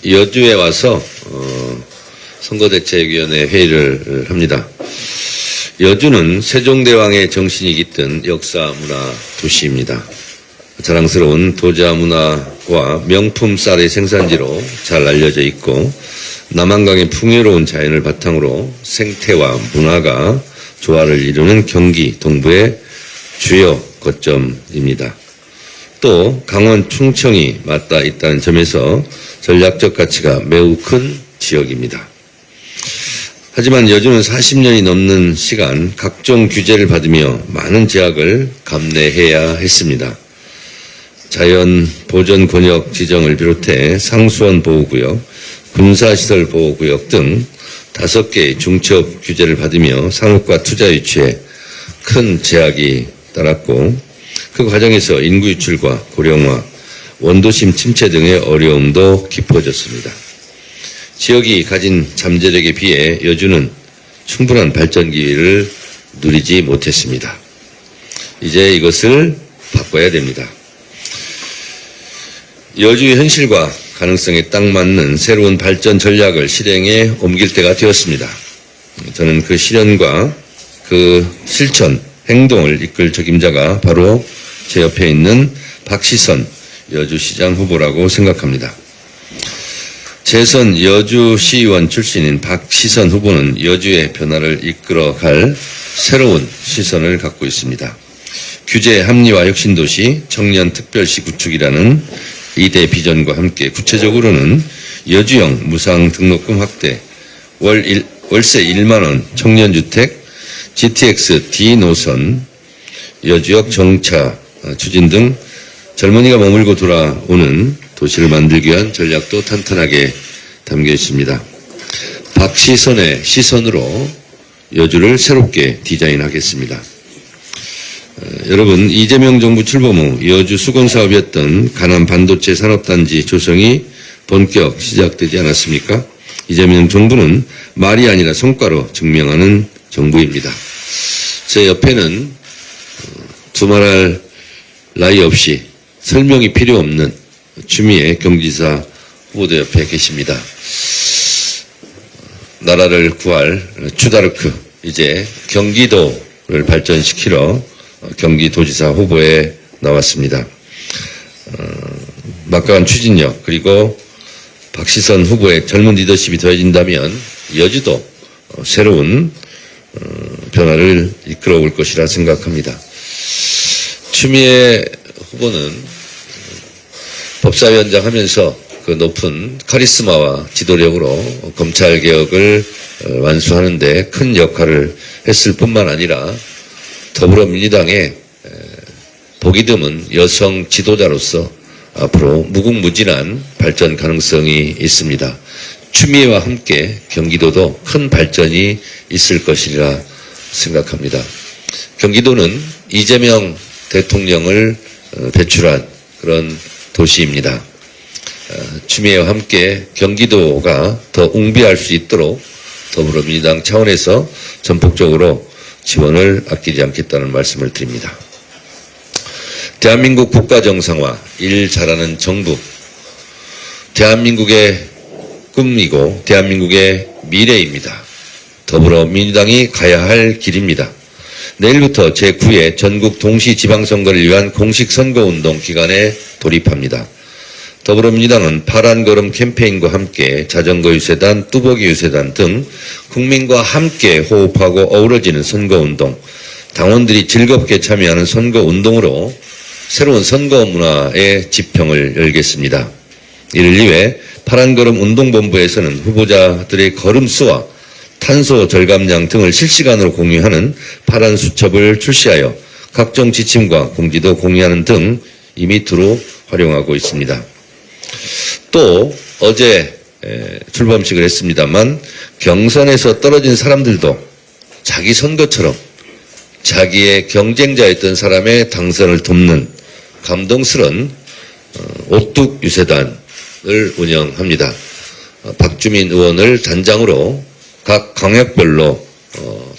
여주에 와서 선거대책위원회 회의를 합니다. 여주는 세종대왕의 정신이 깃든 역사문화 도시입니다. 자랑스러운 도자문화와 명품 쌀의 생산지로 잘 알려져 있고 남한강의 풍요로운 자연을 바탕으로 생태와 문화가 조화를 이루는 경기 동부의 주요 거점입니다. 또 강원 충청이 맞닿아 있다는 점에서 전략적 가치가 매우 큰 지역입니다. 하지만 여주는 40년이 넘는 시간 각종 규제를 받으며 많은 제약을 감내해야 했습니다. 자연 보전 권역 지정을 비롯해 상수원 보호구역, 군사시설 보호구역 등 5개의 중첩 규제를 받으며 산업과 투자 유치에 큰 제약이 따랐고 그 과정에서 인구 유출과 고령화, 원도심 침체 등의 어려움도 깊어졌습니다. 지역이 가진 잠재력에 비해 여주는 충분한 발전 기회를 누리지 못했습니다. 이제 이것을 바꿔야 됩니다. 여주의 현실과 가능성에 딱 맞는 새로운 발전 전략을 실행에 옮길 때가 되었습니다. 저는 그 실현과 그 실천, 행동을 이끌 적임자가 바로 제 옆에 있는 박시선 여주시장 후보라고 생각합니다. 재선 여주시의원 출신인 박시선 후보는 여주의 변화를 이끌어갈 새로운 시선을 갖고 있습니다. 규제 합리화 혁신도시, 청년특별시 구축이라는 2대 비전과 함께 구체적으로는 여주형 무상 등록금 확대, 월세 1만원 청년주택, GTX D노선, 여주역 정차 추진 등 젊은이가 머물고 돌아오는 도시를 만들기 위한 전략도 탄탄하게 담겨 있습니다. 박시선의 시선으로 여주를 새롭게 디자인하겠습니다. 여러분, 이재명 정부 출범 후 여주 수건사업이었던 간암 반도체 산업단지 조성이 본격 시작되지 않았습니까? 이재명 정부는 말이 아니라 성과로 증명하는 정부입니다. 제 옆에는 두말할 나이 없이 설명이 필요 없는 추미애 경기지사 후보도 옆에 계십니다. 나라를 구할 추다르크, 이제 경기도를 발전시키러 경기도지사 후보에 나왔습니다. 막강한 추진력 그리고 박시선 후보의 젊은 리더십이 더해진다면 여주도 새로운 변화를 이끌어 올 것이라 생각합니다. 추미애 후보는 법사위원장 하면서 그 높은 카리스마와 지도력으로 검찰개혁을 완수하는 데 큰 역할을 했을 뿐만 아니라 더불어민주당의 보기 드문 여성 지도자로서 앞으로 무궁무진한 발전 가능성이 있습니다. 추미애와 함께 경기도도 큰 발전이 있을 것이라 생각합니다. 경기도는 이재명 대통령을 배출한 그런 도시입니다. 추미애와 함께 경기도가 더 웅비할 수 있도록 더불어민주당 차원에서 전폭적으로 지원을 아끼지 않겠다는 말씀을 드립니다. 대한민국 국가 정상화, 일 잘하는 정부, 대한민국의 꿈이고 대한민국의 미래입니다. 더불어민주당이 가야 할 길입니다. 내일부터 제9회 전국 동시지방선거를 위한 공식 선거운동 기간에 돌입합니다. 더불어민주당은 파란 걸음 캠페인과 함께 자전거 유세단, 뚜벅이 유세단 등 국민과 함께 호흡하고 어우러지는 선거운동, 당원들이 즐겁게 참여하는 선거운동으로 새로운 선거 문화의 지평을 열겠습니다. 이를 위해 파란 걸음 운동본부에서는 후보자들의 걸음수와 탄소 절감량 등을 실시간으로 공유하는 파란 수첩을 출시하여 각종 지침과 공지도 공유하는 등 이미 두루 활용하고 있습니다. 또 어제 출범식을 했습니다만 경선에서 떨어진 사람들도 자기 선거처럼 자기의 경쟁자였던 사람의 당선을 돕는 감동스러운 오뚝 유세단을 운영합니다. 박주민 의원을 단장으로 각 광역별로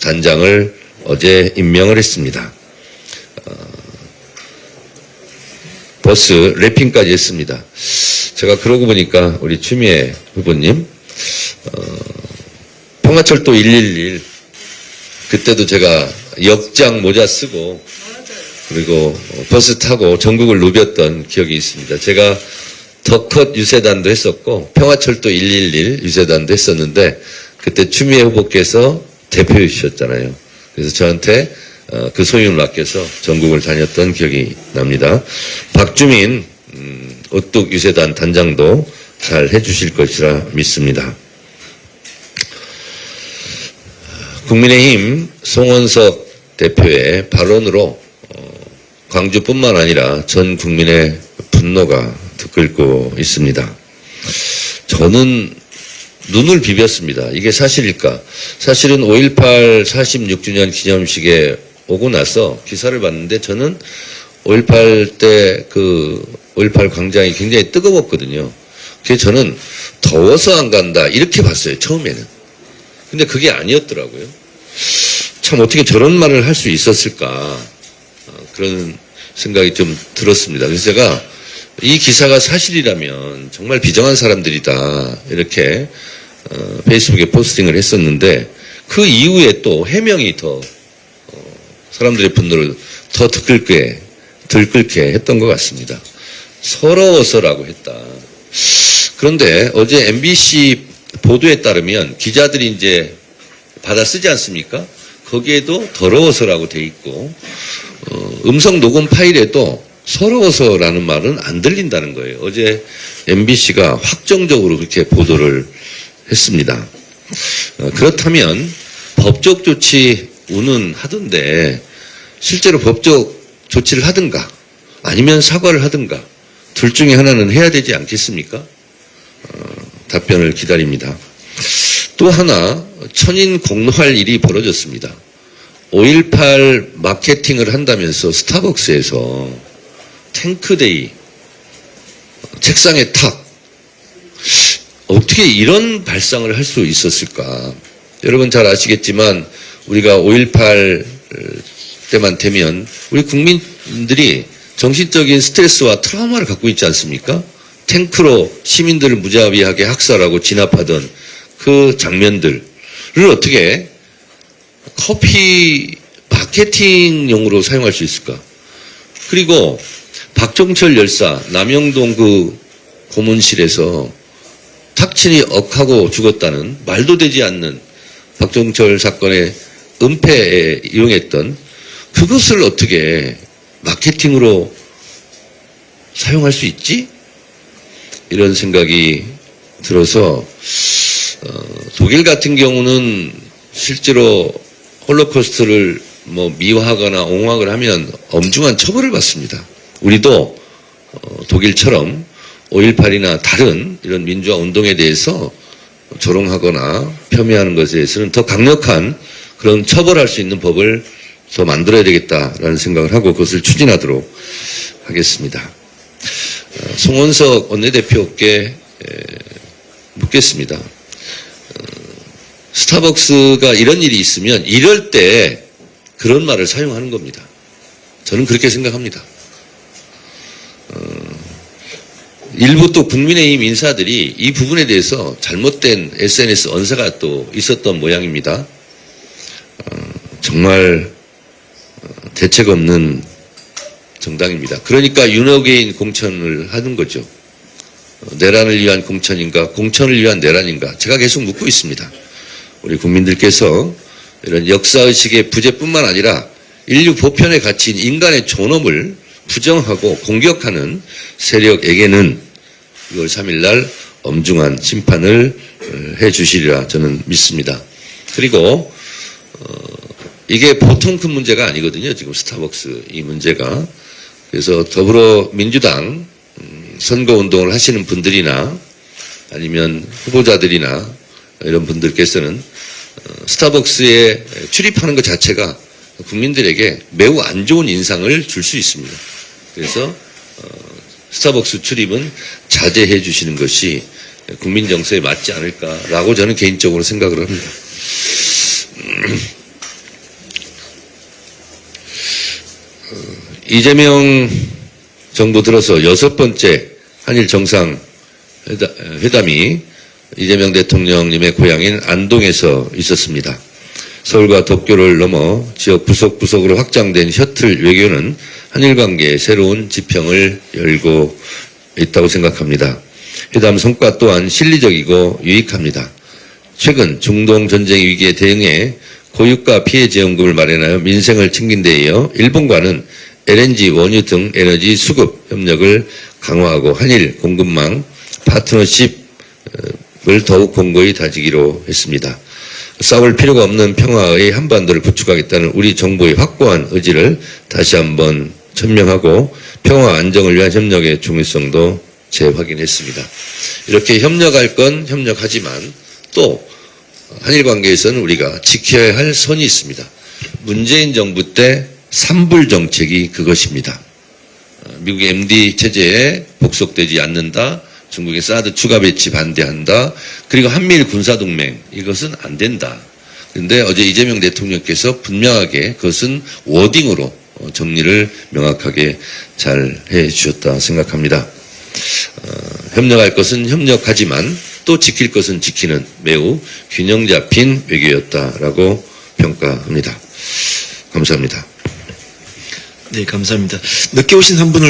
단장을 어제 임명을 했습니다. 버스 랩핑까지 했습니다. 제가 그러고 보니까 우리 추미애 후보님, 평화철도 111, 그때도 제가 역장 모자 쓰고, 그리고 버스 타고 전국을 누볐던 기억이 있습니다. 제가 더 컷 유세단도 했었고, 평화철도 111 유세단도 했었는데, 그때 추미애 후보께서 대표해 주셨잖아요. 그래서 저한테 그 소임을 맡겨서 전국을 다녔던 기억이 납니다. 박주민 오뚝 유세단 단장도 잘 해주실 것이라 믿습니다. 국민의힘 송원석 대표의 발언으로 광주뿐만 아니라 전 국민의 분노가 들끓고 있습니다. 저는 눈을 비볐습니다. 이게 사실일까? 사실은 5.18 46주년 기념식에 오고 나서 기사를 봤는데 저는 5.18 때 그 5.18 광장이 굉장히 뜨거웠거든요. 그래서 저는 더워서 안 간다 이렇게 봤어요. 처음에는. 근데 그게 아니었더라고요. 참 어떻게 저런 말을 할 수 있었을까 그런 생각이 좀 들었습니다. 그래서 제가 이 기사가 사실이라면 정말 비정한 사람들이다 이렇게 페이스북에 포스팅을 했었는데 그 이후에 또 해명이 더 사람들의 분노를 더 들끓게 했던 것 같습니다. 서러워서라고 했다. 그런데 어제 MBC 보도에 따르면 기자들이 이제 받아 쓰지 않습니까? 거기에도 더러워서라고 돼 있고 음성 녹음 파일에도 서러워서라는 말은 안 들린다는 거예요. 어제 MBC가 확정적으로 그렇게 보도를 했습니다. 그렇다면 법적 조치 운운하던데 실제로 법적 조치를 하든가 아니면 사과를 하든가 둘 중에 하나는 해야 되지 않겠습니까? 답변을 기다립니다. 또 하나 천인 공노할 일이 벌어졌습니다. 5.18 마케팅을 한다면서 스타벅스에서 탱크데이 책상에 탁 어떻게 이런 발상을 할 수 있었을까? 여러분 잘 아시겠지만 우리가 5.18 때만 되면 우리 국민들이 정신적인 스트레스와 트라우마를 갖고 있지 않습니까? 탱크로 시민들을 무자비하게 학살하고 진압하던 그 장면들을 어떻게 커피 마케팅용으로 사용할 수 있을까? 그리고 박종철 열사 남영동 그 고문실에서 탁친이 억하고 죽었다는 말도 되지 않는 박종철 사건의 은폐에 이용했던 그것을 어떻게 마케팅으로 사용할 수 있지? 이런 생각이 들어서 독일 같은 경우는 실제로 홀로코스트를 뭐 미화하거나 옹호하거나 하면 엄중한 처벌을 받습니다. 우리도 독일처럼 5.18이나 다른 이런 민주화 운동에 대해서 조롱하거나 폄훼하는 것에 대해서는 더 강력한 그런 처벌할 수 있는 법을 더 만들어야 되겠다라는 생각을 하고 그것을 추진하도록 하겠습니다. 송원석 원내대표께 묻겠습니다. 스타벅스가 이런 일이 있으면 이럴 때 그런 말을 사용하는 겁니다. 저는 그렇게 생각합니다. 일부 또 국민의힘 인사들이 이 부분에 대해서 잘못된 SNS 언사가 또 있었던 모양입니다. 정말 대책 없는 정당입니다. 그러니까 윤호개인 공천을 하는 거죠. 내란을 위한 공천인가 공천을 위한 내란인가 제가 계속 묻고 있습니다. 우리 국민들께서 이런 역사의식의 부재뿐만 아니라 인류 보편의 가치인 인간의 존엄을 부정하고 공격하는 세력에게는 6월 3일 날 엄중한 심판을 해 주시리라 저는 믿습니다. 그리고 이게 보통 큰 문제가 아니거든요. 지금 스타벅스 이 문제가. 그래서 더불어민주당 선거운동을 하시는 분들이나 아니면 후보자들이나 이런 분들께서는 스타벅스에 출입하는 것 자체가 국민들에게 매우 안 좋은 인상을 줄 수 있습니다. 그래서 스타벅스 출입은 자제해 주시는 것이 국민 정서에 맞지 않을까라고 저는 개인적으로 생각을 합니다. 이재명 정부 들어서 6번째 한일 정상회담이 이재명 대통령님의 고향인 안동에서 있었습니다. 서울과 도쿄를 넘어 지역 구석구석으로 확장된 셔틀 외교는 한일 관계에 새로운 지평을 열고 있다고 생각합니다. 회담 성과 또한 실리적이고 유익합니다. 최근 중동 전쟁 위기에 대응해 고유가 피해 지원금을 마련하여 민생을 챙긴 데 이어 일본과는 LNG, 원유 등 에너지 수급 협력을 강화하고 한일 공급망 파트너십을 더욱 공고히 다지기로 했습니다. 싸울 필요가 없는 평화의 한반도를 구축하겠다는 우리 정부의 확고한 의지를 다시 한번 천명하고 평화 안정을 위한 협력의 중요성도 재확인했습니다. 이렇게 협력할 건 협력하지만 또 한일 관계에서는 우리가 지켜야 할 선이 있습니다. 문재인 정부 때 삼불 정책이 그것입니다. 미국의 MD 체제에 복속되지 않는다. 중국의 사드 추가 배치 반대한다. 그리고 한미일 군사동맹 이것은 안 된다. 그런데 어제 이재명 대통령께서 분명하게 그것은 워딩으로 정리를 명확하게 잘 해주셨다 생각합니다. 협력할 것은 협력하지만 또 지킬 것은 지키는 매우 균형 잡힌 외교였다라고 평가합니다. 감사합니다. 네, 감사합니다. 늦게 오신 한 분을